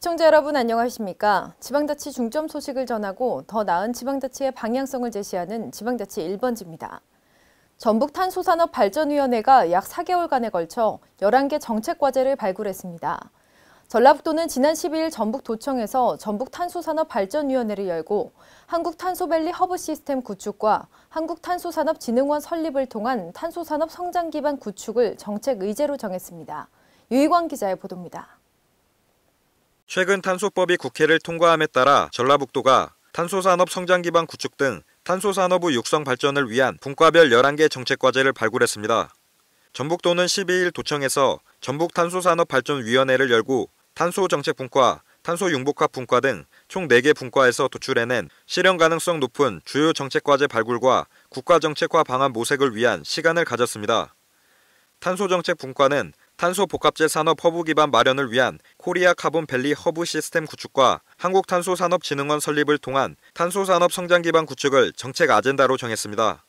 시청자 여러분 안녕하십니까? 지방자치 중점 소식을 전하고 더 나은 지방자치의 방향성을 제시하는 지방자치 1번지입니다. 전북탄소산업발전위원회가 약 4개월간에 걸쳐 11개 정책과제를 발굴했습니다. 전라북도는 지난 12일 전북도청에서 전북탄소산업발전위원회를 열고 한국탄소밸리 허브 시스템 구축과 한국탄소산업진흥원 설립을 통한 탄소산업 성장 기반 구축을 정책 의제로 정했습니다. 유희광 기자의 보도입니다. 최근 탄소법이 국회를 통과함에 따라 전라북도가 탄소산업 성장 기반 구축 등 탄소산업의 육성 발전을 위한 분과별 11개 정책과제를 발굴했습니다. 전북도는 12일 도청에서 전북탄소산업발전위원회를 열고 탄소정책분과, 탄소융복합 분과 등 총 4개 분과에서 도출해낸 실현 가능성 높은 주요 정책과제 발굴과 국가정책화 방안 모색을 위한 시간을 가졌습니다. 탄소정책 분과는 탄소복합재 산업 허브 기반 마련을 위한 코리아 카본밸리 허브 시스템 구축과 한국탄소산업진흥원 설립을 통한 탄소산업 성장 기반 구축을 정책 아젠다로 정했습니다.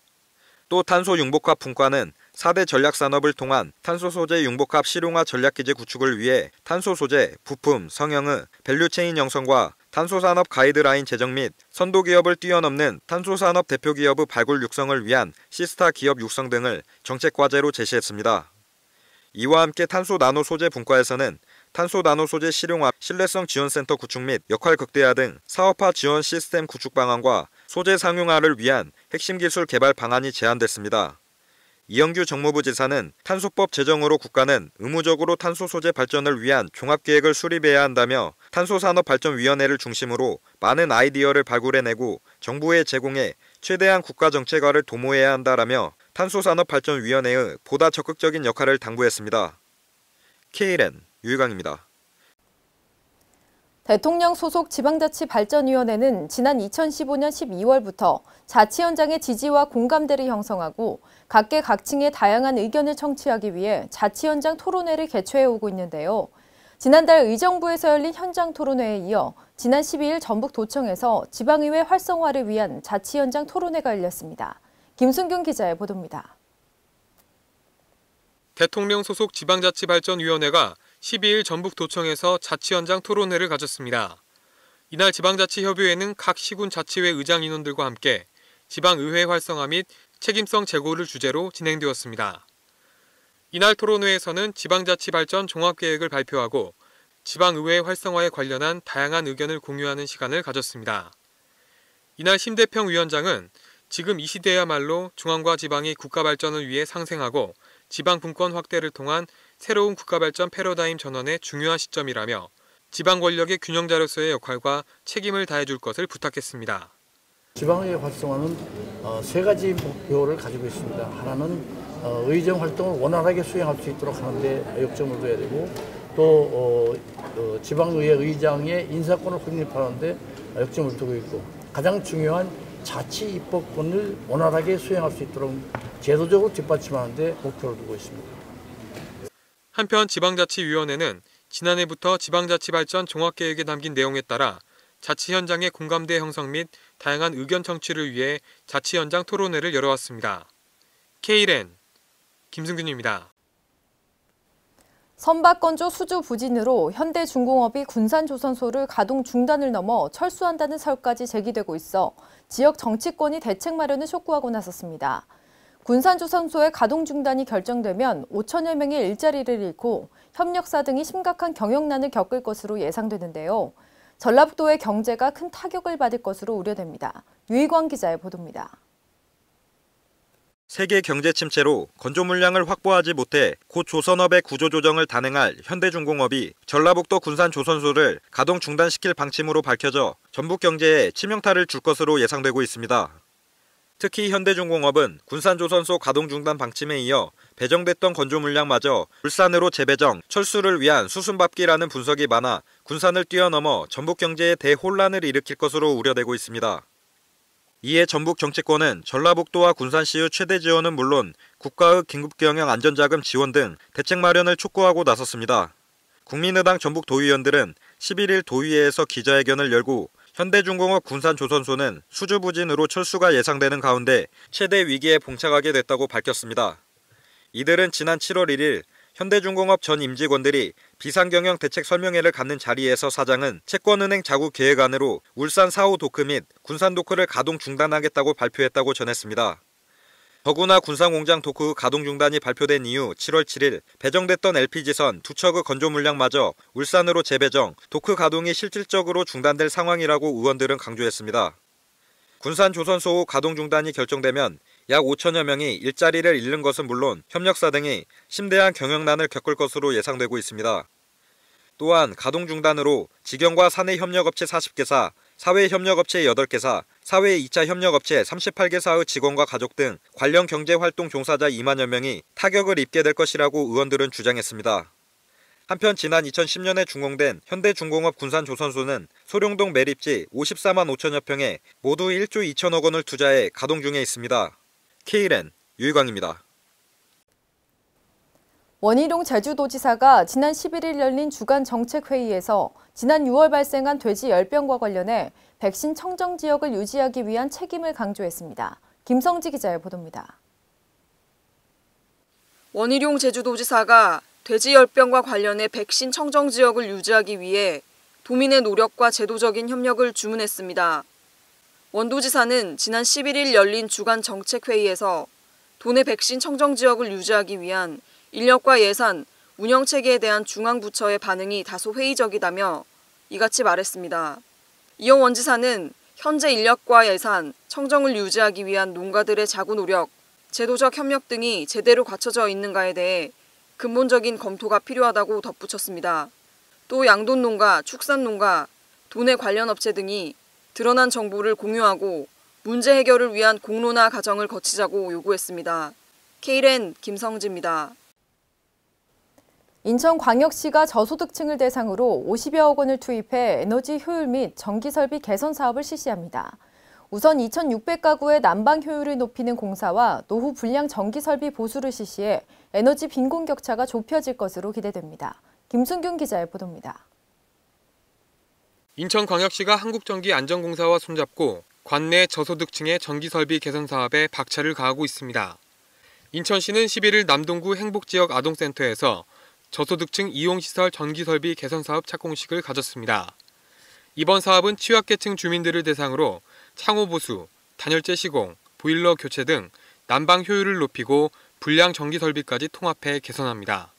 또 탄소융복합 분과는 4대 전략산업을 통한 탄소소재 융복합 실용화 전략기지 구축을 위해 탄소소재, 부품, 성형의 밸류체인 형성과 탄소산업 가이드라인 제정 및 선도기업을 뛰어넘는 탄소산업 대표기업의 발굴 육성을 위한 시스타 기업 육성 등을 정책과제로 제시했습니다. 이와 함께 탄소 나노 소재 분과에서는 탄소 나노 소재 실용화 신뢰성 지원센터 구축 및 역할 극대화 등 사업화 지원 시스템 구축 방안과 소재 상용화를 위한 핵심 기술 개발 방안이 제안됐습니다. 이영규 정무부 지사는 탄소법 제정으로 국가는 의무적으로 탄소 소재 발전을 위한 종합계획을 수립해야 한다며 탄소산업발전위원회를 중심으로 많은 아이디어를 발굴해내고 정부에 제공해 최대한 국가정책화를 도모해야 한다라며 탄소산업발전위원회의 보다 적극적인 역할을 당부했습니다. KLN 유희광입니다. 대통령 소속 지방자치발전위원회는 지난 2015년 12월부터 자치 현장의 지지와 공감대를 형성하고 각계각층의 다양한 의견을 청취하기 위해 자치 현장 토론회를 개최해오고 있는데요. 지난달 의정부에서 열린 현장 토론회에 이어 지난 12일 전북도청에서 지방의회 활성화를 위한 자치 현장 토론회가 열렸습니다. 김순균 기자의 보도입니다. 대통령 소속 지방자치발전위원회가 12일 전북도청에서 자치 현장 토론회를 가졌습니다. 이날 지방자치협의회는 각 시군 자치회 의장 인원들과 함께 지방의회 활성화 및 책임성 제고를 주제로 진행되었습니다. 이날 토론회에서는 지방자치발전 종합계획을 발표하고 지방의회 활성화에 관련한 다양한 의견을 공유하는 시간을 가졌습니다. 이날 심대평 위원장은 지금 이 시대야말로 중앙과 지방이 국가발전을 위해 상생하고 지방 분권 확대를 통한 새로운 국가발전 패러다임 전환의 중요한 시점이라며 지방 권력의 균형자로서의 역할과 책임을 다해줄 것을 부탁했습니다. 지방의회 활성화는 세 가지 목표를 가지고 있습니다. 하나는 의정 활동을 원활하게 수행할 수 있도록 하는 데 역점을 둬야 되고 또 지방의회 의장의 인사권을 확립하는 데 역점을 두고 있고 가장 중요한 자치 입법권을 원활하게 수행할 수 있도록 제도적으로 뒷받침하는 데 목표를 두고 있습니다. 한편 지방자치위원회는 지난해부터 지방자치발전 종합계획에 담긴 내용에 따라 자치 현장의 공감대 형성 및 다양한 의견 청취를 위해 자치 현장 토론회를 열어왔습니다. KLN 김승균입니다. 선박건조 수주 부진으로 현대중공업이 군산조선소를 가동 중단을 넘어 철수한다는 설까지 제기되고 있어 지역 정치권이 대책 마련을 촉구하고 나섰습니다. 군산조선소의 가동 중단이 결정되면 5천여 명의 일자리를 잃고 협력사 등이 심각한 경영난을 겪을 것으로 예상되는데요. 전라북도의 경제가 큰 타격을 받을 것으로 우려됩니다. 유희광 기자의 보도입니다. 세계 경제 침체로 건조 물량을 확보하지 못해 곧 조선업의 구조조정을 단행할 현대중공업이 전라북도 군산조선소를 가동 중단시킬 방침으로 밝혀져 전북 경제에 치명타를 줄 것으로 예상되고 있습니다. 특히 현대중공업은 군산조선소 가동 중단 방침에 이어 배정됐던 건조 물량마저 울산으로 재배정, 철수를 위한 수순밟기라는 분석이 많아 군산을 뛰어넘어 전북 경제에 대혼란을 일으킬 것으로 우려되고 있습니다. 이에 전북 정치권은 전라북도와 군산시의 최대 지원은 물론 국가의 긴급경영 안전자금 지원 등 대책 마련을 촉구하고 나섰습니다. 국민의당 전북 도의원들은 11일 도의회에서 기자회견을 열고 현대중공업 군산조선소는 수주 부진으로 철수가 예상되는 가운데 최대 위기에 봉착하게 됐다고 밝혔습니다. 이들은 지난 7월 1일 현대중공업 전 임직원들이 비상경영 대책 설명회를 갖는 자리에서 사장은 채권은행 자구계획안으로 울산 4호 도크 및 군산 도크를 가동 중단하겠다고 발표했다고 전했습니다. 더구나 군산공장 도크 가동 중단이 발표된 이후 7월 7일 배정됐던 LPG선 두 척의 건조 물량마저 울산으로 재배정, 도크 가동이 실질적으로 중단될 상황이라고 의원들은 강조했습니다. 군산 조선소 가동 중단이 결정되면 약 5천여 명이 일자리를 잃는 것은 물론 협력사 등이 심대한 경영난을 겪을 것으로 예상되고 있습니다. 또한 가동 중단으로 직영과 사내 협력업체 40개사, 사회 협력업체 8개사, 사회 2차 협력업체 38개사의 직원과 가족 등 관련 경제활동 종사자 2만여 명이 타격을 입게 될 것이라고 의원들은 주장했습니다. 한편 지난 2010년에 준공된 현대중공업 군산조선소는 소룡동 매립지 54만 5천여 평에 모두 1조 2천억 원을 투자해 가동 중에 있습니다. K랜 유희광입니다. 원희룡 제주도지사가 지난 11일 열린 주간 정책회의에서 지난 6월 발생한 돼지 열병과 관련해 백신 청정 지역을 유지하기 위한 책임을 강조했습니다. 김성지 기자의 보도입니다. 원희룡 제주도지사가 돼지 열병과 관련해 백신 청정 지역을 유지하기 위해 도민의 노력과 제도적인 협력을 주문했습니다. 원도지사는 지난 11일 열린 주간 정책회의에서 도내 백신 청정 지역을 유지하기 위한 인력과 예산, 운영체계에 대한 중앙부처의 반응이 다소 회의적이다며 이같이 말했습니다. 이어 원지사는 현재 인력과 예산, 청정을 유지하기 위한 농가들의 자구 노력, 제도적 협력 등이 제대로 갖춰져 있는가에 대해 근본적인 검토가 필요하다고 덧붙였습니다. 또 양돈농가, 축산농가, 도내 관련 업체 등이 드러난 정보를 공유하고 문제 해결을 위한 공론화 과정을 거치자고 요구했습니다. K랜 김성지입니다. 인천광역시가 저소득층을 대상으로 50여억 원을 투입해 에너지 효율 및 전기 설비 개선 사업을 실시합니다. 우선 2,600가구의 난방 효율을 높이는 공사와 노후 불량 전기 설비 보수를 실시해 에너지 빈곤 격차가 좁혀질 것으로 기대됩니다. 김순균 기자의 보도입니다. 인천광역시가 한국전기안전공사와 손잡고 관내 저소득층의 전기 설비 개선 사업에 박차를 가하고 있습니다. 인천시는 11일 남동구 행복지역 아동센터에서 저소득층 이용시설 전기설비 개선 사업 착공식을 가졌습니다. 이번 사업은 취약계층 주민들을 대상으로 창호 보수, 단열재 시공, 보일러 교체 등 난방 효율을 높이고 불량 전기설비까지 통합해 개선합니다.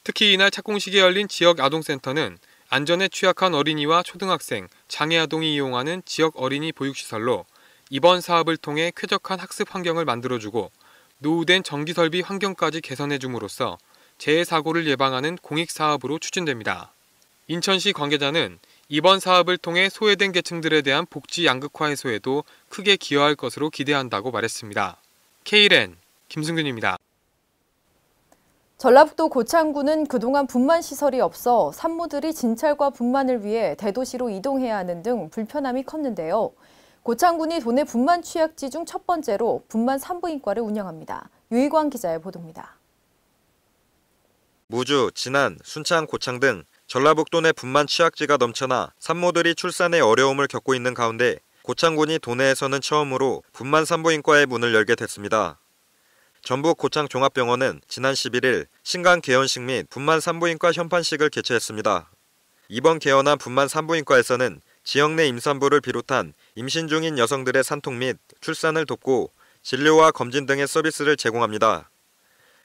특히 이날 착공식이 열린 지역 아동센터는 안전에 취약한 어린이와 초등학생, 장애아동이 이용하는 지역 어린이 보육시설로 이번 사업을 통해 쾌적한 학습 환경을 만들어주고 노후된 전기설비 환경까지 개선해줌으로써 재해 사고를 예방하는 공익사업으로 추진됩니다. 인천시 관계자는 이번 사업을 통해 소외된 계층들에 대한 복지 양극화 해소에도 크게 기여할 것으로 기대한다고 말했습니다. K랜 김승균입니다. 전라북도 고창군은 그동안 분만 시설이 없어 산모들이 진찰과 분만을 위해 대도시로 이동해야 하는 등 불편함이 컸는데요. 고창군이 도내 분만 취약지 중 첫 번째로 분만 산부인과를 운영합니다. 유희광 기자의 보도입니다. 무주, 진안, 순창, 고창 등 전라북도 내 분만 취약지가 넘쳐나 산모들이 출산에 어려움을 겪고 있는 가운데 고창군이 도내에서는 처음으로 분만 산부인과의 문을 열게 됐습니다. 전북 고창 종합병원은 지난 11일 신간 개원식 및 분만 산부인과 현판식을 개최했습니다. 이번 개원한 분만 산부인과에서는 지역 내 임산부를 비롯한 임신 중인 여성들의 산통 및 출산을 돕고 진료와 검진 등의 서비스를 제공합니다.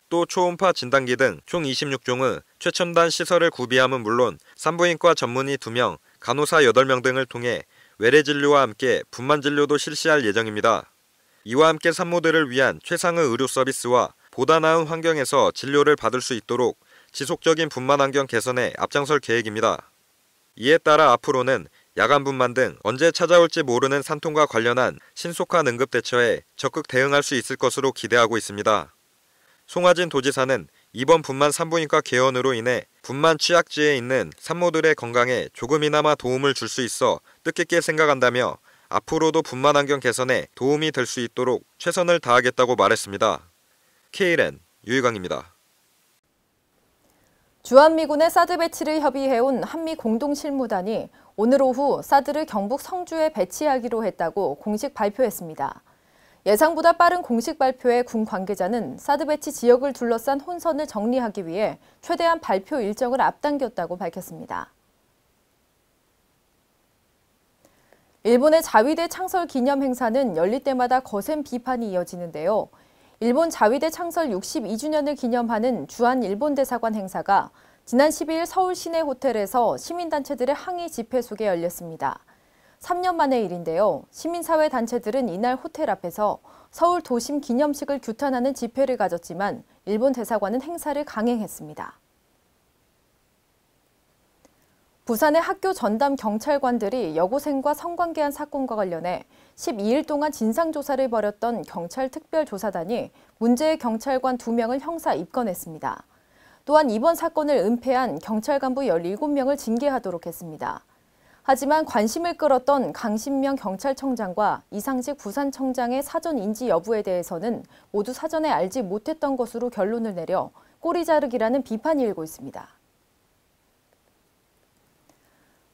또 초음파 진단기 등 총 26종의 최첨단 시설을 구비함은 물론 산부인과 전문의 2명, 간호사 8명 등을 통해 외래 진료와 함께 분만 진료도 실시할 예정입니다. 이와 함께 산모들을 위한 최상의 의료 서비스와 보다 나은 환경에서 진료를 받을 수 있도록 지속적인 분만 환경 개선에 앞장설 계획입니다. 이에 따라 앞으로는 야간 분만 등 언제 찾아올지 모르는 산통과 관련한 신속한 응급 대처에 적극 대응할 수 있을 것으로 기대하고 있습니다. 송하진 도지사는 이번 분만 산부인과 개원으로 인해 분만 취약지에 있는 산모들의 건강에 조금이나마 도움을 줄 수 있어 뜻깊게 생각한다며 앞으로도 분만 환경 개선에 도움이 될 수 있도록 최선을 다하겠다고 말했습니다. K랜 유희광입니다. 주한미군의 사드 배치를 협의해온 한미 공동실무단이 오늘 오후 사드를 경북 성주에 배치하기로 했다고 공식 발표했습니다. 예상보다 빠른 공식 발표에 군 관계자는 사드 배치 지역을 둘러싼 혼선을 정리하기 위해 최대한 발표 일정을 앞당겼다고 밝혔습니다. 일본의 자위대 창설 기념 행사는 열릴 때마다 거센 비판이 이어지는데요. 일본 자위대 창설 62주년을 기념하는 주한 일본 대사관 행사가 지난 12일 서울 시내 호텔에서 시민단체들의 항의 집회 속에 열렸습니다. 3년 만의 일인데요. 시민사회 단체들은 이날 호텔 앞에서 서울 도심 기념식을 규탄하는 집회를 가졌지만 일본 대사관은 행사를 강행했습니다. 부산의 학교 전담 경찰관들이 여고생과 성관계한 사건과 관련해 12일 동안 진상조사를 벌였던 경찰 특별조사단이 문제의 경찰관 2명을 형사 입건했습니다. 또한 이번 사건을 은폐한 경찰 간부 17명을 징계하도록 했습니다. 하지만 관심을 끌었던 강신명 경찰청장과 이상식 부산청장의 사전 인지 여부에 대해서는 모두 사전에 알지 못했던 것으로 결론을 내려 꼬리 자르기라는 비판이 일고 있습니다.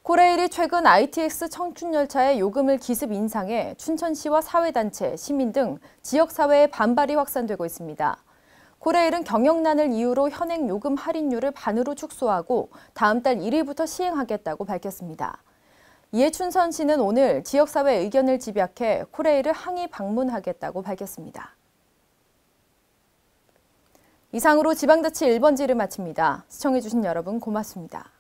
코레일이 최근 ITX 청춘열차의 요금을 기습 인상해 춘천시와 사회단체, 시민 등 지역사회의 반발이 확산되고 있습니다. 코레일은 경영난을 이유로 현행 요금 할인율을 반으로 축소하고 다음 달 1일부터 시행하겠다고 밝혔습니다. 이에 춘천시는 오늘 지역사회 의견을 집약해 코레일을 항의 방문하겠다고 밝혔습니다. 이상으로 지방자치 1번지를 마칩니다. 시청해주신 여러분 고맙습니다.